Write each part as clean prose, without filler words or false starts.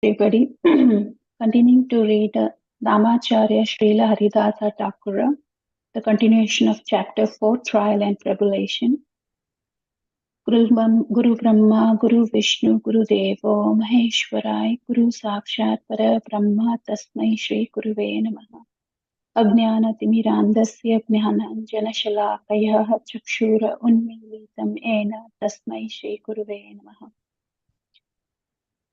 Everybody. Continuing to read Namacharya Srila Haridasa Thakura, the continuation of chapter 4, Trial and Tribulation. Guru Brahma, Guru Vishnu, Guru Devo, Maheshwarai, Guru Sakshat, Para Brahma, Tasmai Shri Guruve Namaha. Ajnanatimirandasya Jnananjanashalakayah Chakshura Unmilitam Ena Tasmai Shri Guruve Namaha.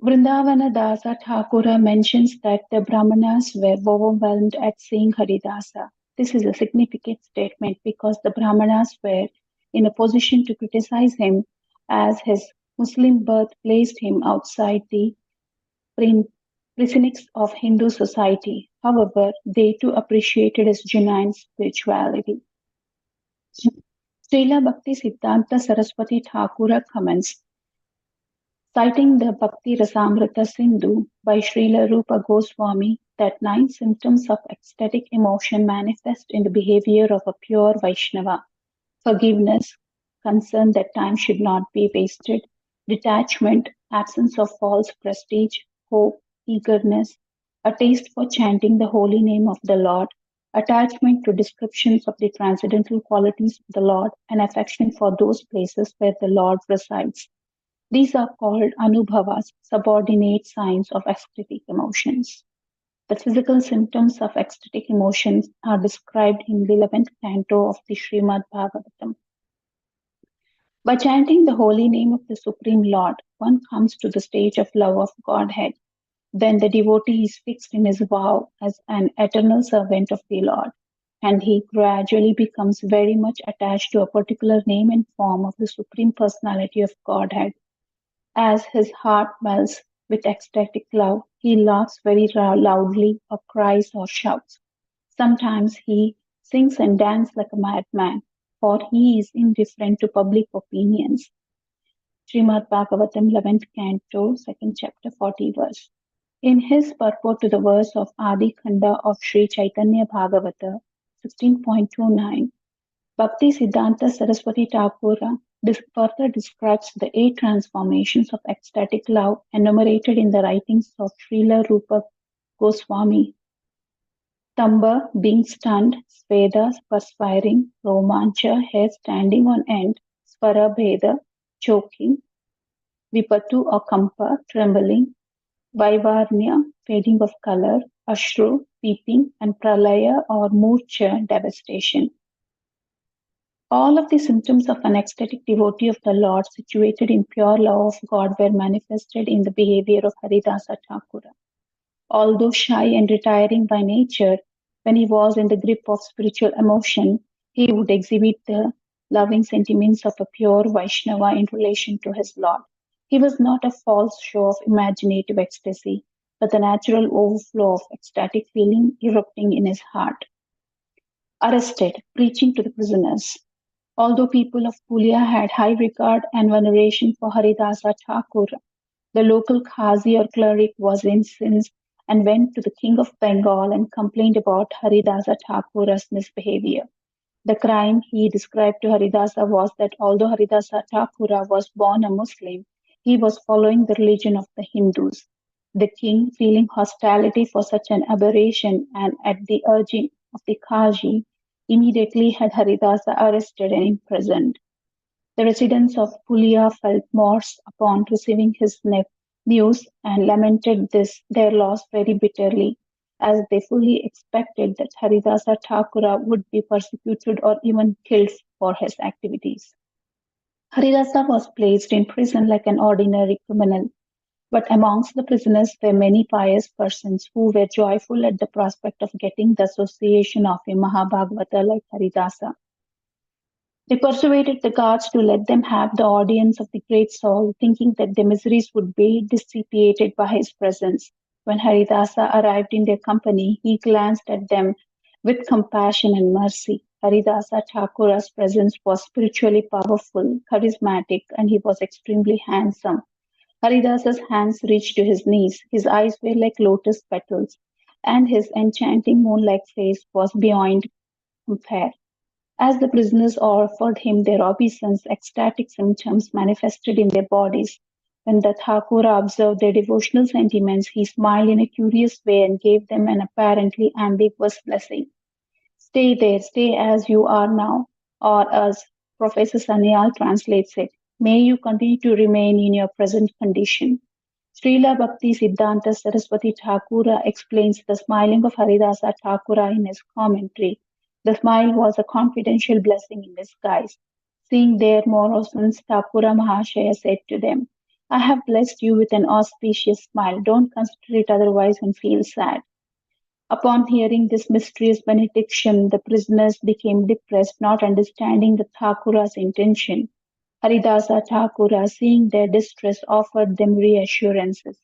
Vrindavana Dasa Thakura mentions that the Brahmanas were overwhelmed at seeing Haridasa. This is a significant statement because the Brahmanas were in a position to criticize him as his Muslim birth placed him outside the precincts of Hindu society. However, they too appreciated his genuine spirituality. Srila Bhakti Siddhanta Saraswati Thakura comments, citing the Bhakti Rasamrita Sindhu by Srila Rupa Goswami, that 9 symptoms of ecstatic emotion manifest in the behavior of a pure Vaishnava: forgiveness, concern that time should not be wasted, detachment, absence of false prestige, hope, eagerness, a taste for chanting the holy name of the Lord, attachment to descriptions of the transcendental qualities of the Lord, and affection for those places where the Lord resides. These are called anubhavas, subordinate signs of ecstatic emotions. The physical symptoms of ecstatic emotions are described in the 11th canto of the Srimad Bhagavatam. By chanting the holy name of the Supreme Lord, one comes to the stage of love of Godhead. Then the devotee is fixed in his vow as an eternal servant of the Lord, and he gradually becomes very much attached to a particular name and form of the Supreme Personality of Godhead. As his heart melts with ecstatic love, he laughs very loudly or cries or shouts. Sometimes he sings and dances like a madman, for he is indifferent to public opinions. Srimad Bhagavatam, 11th Canto, 2nd Chapter, 40 verse. In his purport to the verse of Adi Khanda of Sri Chaitanya Bhagavata, 16.29, Bhakti Siddhanta Saraswati Thakura further describes the 8 transformations of ecstatic love enumerated in the writings of Srila Rupa Goswami. Tamba, being stunned, Sveda, perspiring, Romancha, hair standing on end, Svara Bheda, choking, Vipatu or Kampa, trembling, Vaivarnya, fading of color, Ashru, weeping, and Pralaya or Murcha, devastation. All of the symptoms of an ecstatic devotee of the Lord situated in pure love of God were manifested in the behavior of Haridasa Thakura. Although shy and retiring by nature, when he was in the grip of spiritual emotion, he would exhibit the loving sentiments of a pure Vaishnava in relation to his Lord. He was not a false show of imaginative ecstasy, but the natural overflow of ecstatic feeling erupting in his heart. Arrested, preaching to the prisoners. Although people of Pulia had high regard and veneration for Haridasa Thakur, the local Qazi or cleric was incensed and went to the King of Bengal and complained about Haridasa Thakura's misbehavior. The crime he described to Haridasa was that although Haridasa Thakura was born a Muslim, he was following the religion of the Hindus. The king, feeling hostility for such an aberration and at the urging of the Qazi, immediately had Haridasa arrested and imprisoned. The residents of Pulia felt remorse upon receiving his news and lamented their loss very bitterly, as they fully expected that Haridasa Thakura would be persecuted or even killed for his activities. Haridasa was placed in prison like an ordinary criminal, but amongst the prisoners were many pious persons who were joyful at the prospect of getting the association of a Mahabhagavata like Haridasa. They persuaded the guards to let them have the audience of the great soul, thinking that their miseries would be dissipated by his presence. When Haridasa arrived in their company, he glanced at them with compassion and mercy. Haridasa Thakura's presence was spiritually powerful, charismatic, and he was extremely handsome. Haridasa's hands reached to his knees, his eyes were like lotus petals, and his enchanting moon-like face was beyond compare. As the prisoners offered him their obeisance, ecstatic symptoms manifested in their bodies. When the Thakura observed their devotional sentiments, he smiled in a curious way and gave them an apparently ambiguous blessing. Stay there, stay as you are now, or as Professor Sanyal translates it, may you continue to remain in your present condition. Srila Bhakti Siddhanta Saraswati Thakura explains the smiling of Haridasa Thakura in his commentary. The smile was a confidential blessing in disguise. Seeing their morosans, Thakura Mahashaya said to them, I have blessed you with an auspicious smile. Don't consider it otherwise and feel sad. Upon hearing this mysterious benediction, the prisoners became depressed, not understanding the Thakura's intention. Haridasa Thakura, seeing their distress, offered them reassurances.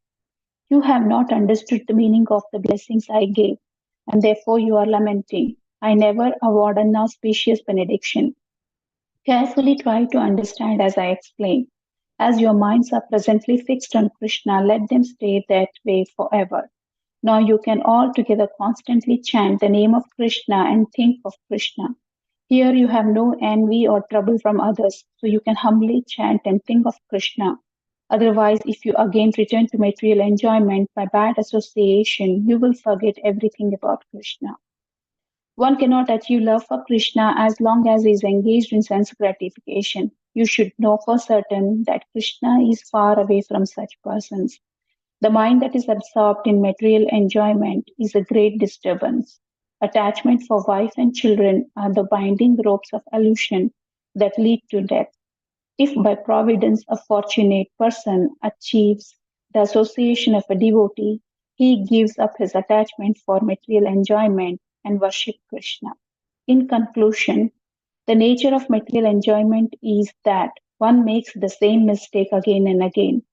You have not understood the meaning of the blessings I gave, and therefore you are lamenting. I never award an auspicious benediction. Carefully try to understand as I explain. As your minds are presently fixed on Krishna, let them stay that way forever. Now you can all together constantly chant the name of Krishna and think of Krishna. Here you have no envy or trouble from others, so you can humbly chant and think of Krishna. Otherwise, if you again return to material enjoyment by bad association, you will forget everything about Krishna. One cannot achieve love for Krishna as long as he is engaged in sense gratification. You should know for certain that Krishna is far away from such persons. The mind that is absorbed in material enjoyment is a great disturbance. Attachment for wife and children are the binding ropes of illusion that lead to death. If by providence a fortunate person achieves the association of a devotee, he gives up his attachment for material enjoyment and worship Krishna. In conclusion, the nature of material enjoyment is that one makes the same mistake again and again.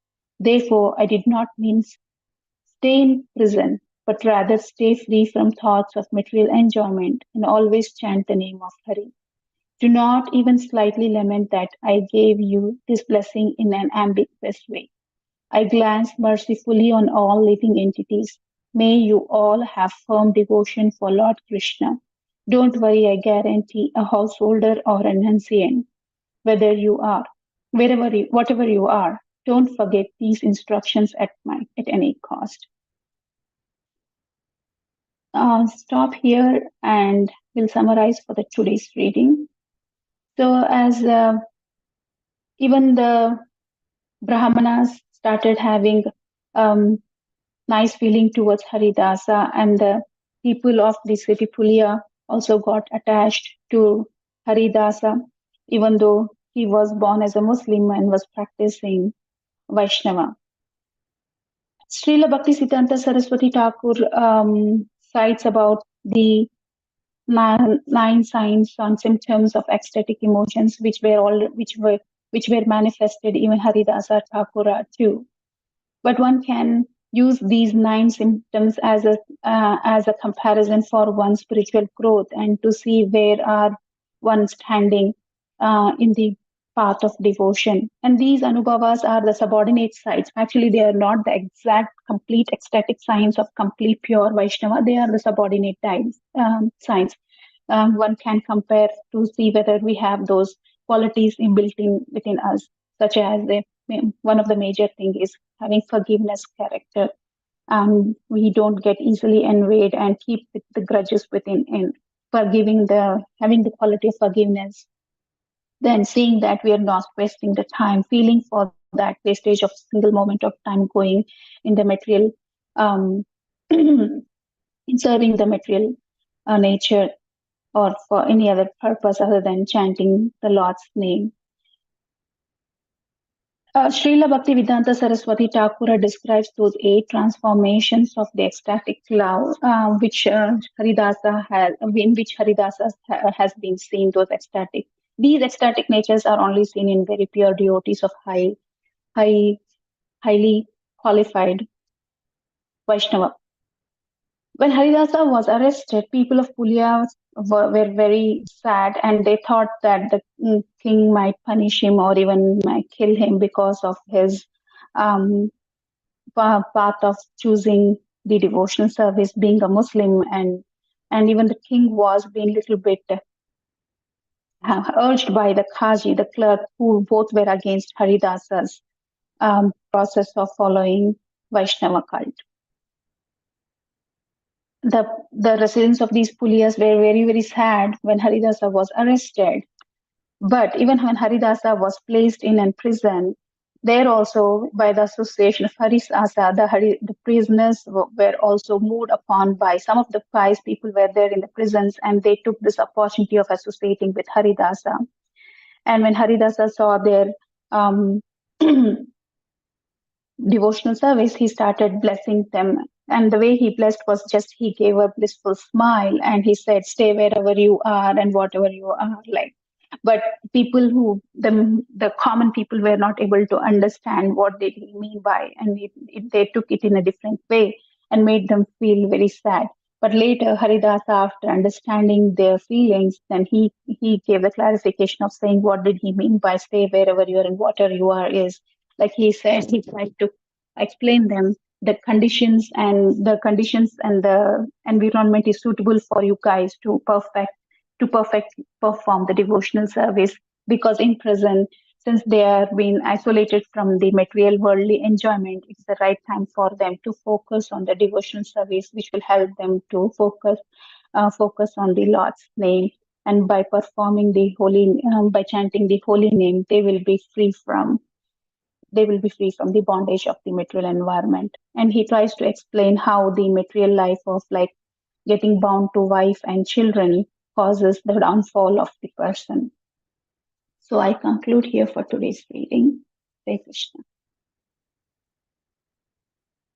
Therefore, I did not mean stay in prison, but rather stay free from thoughts of material enjoyment and always chant the name of Hari. Do not even slightly lament that I gave you this blessing in an ambiguous way. I glance mercifully on all living entities. May you all have firm devotion for Lord Krishna. Don't worry, I guarantee a householder or an ancient, whether you are, whatever you are, don't forget these instructions at any cost. Stop here and we'll summarize for the today's reading. So as even the Brahmanas started having um, nice feeling towards Haridasa, and the people of the city Pulia also got attached to Haridasa, even though he was born as a Muslim and was practicing Vaishnava. Srila Bhaktisiddhanta Saraswati Thakur cites about the nine signs and symptoms of ecstatic emotions, which were manifested even Haridasa Thakura too. But one can use these nine symptoms as a comparison for one's spiritual growth and to see where are one standing in the path of devotion. And these anubhavas are the subordinate sides. Actually, they are not the exact, complete ecstatic signs of complete pure Vaishnava. They are the subordinate signs. One can compare to see whether we have those qualities inbuilt within us, such as one of the major thing is having forgiveness character. We don't get easily enraged and keep the grudges within, and having the quality of forgiveness, then seeing that we are not wasting the time, feeling for that wastage of single moment of time going in the material, in serving the material nature or for any other purpose other than chanting the Lord's name. Srila Bhaktivedanta Saraswati Thakura describes those 8 transformations of the ecstatic love, which Haridasa has, in which Haridasa has been seen. These ecstatic natures are only seen in very pure devotees of highly qualified Vaishnava. When Haridasa was arrested, people of Pulia were very sad, and they thought that the king might punish him or even might kill him because of his path of choosing the devotional service, being a Muslim, and even the king was being little bit urged by the Khaji, the clerk, who both were against Haridasa's process of following Vaishnava cult. The residents of these puliyas were very, very sad when Haridasa was arrested. But even when Haridasa was placed in a prison, there also, by the association of Haridasa, the prisoners were also moved upon by some of the pious people were there in the prisons, and they took this opportunity of associating with Haridasa. And when Haridasa saw their um, devotional service, he started blessing them. And the way he blessed was just he gave a blissful smile and he said, "Stay wherever you are and whatever you are like." But people the common people were not able to understand what did he mean by, and they took it in a different way and made them feel very sad. But later, Haridasa, after understanding their feelings, then he gave the clarification of saying what did he mean by stay wherever you are and whatever you are is. Like he said, he tried to explain them the conditions and the environment is suitable for you guys to perfect perform the devotional service, because in prison, since they are being isolated from the material worldly enjoyment, it's the right time for them to focus on the devotional service, which will help them to focus on the Lord's name. And by performing by chanting the holy name, they will be free from the bondage of the material environment. And he tries to explain how the material life of like getting bound to wife and children causes the downfall of the person. So I conclude here for today's reading. Hare Krishna.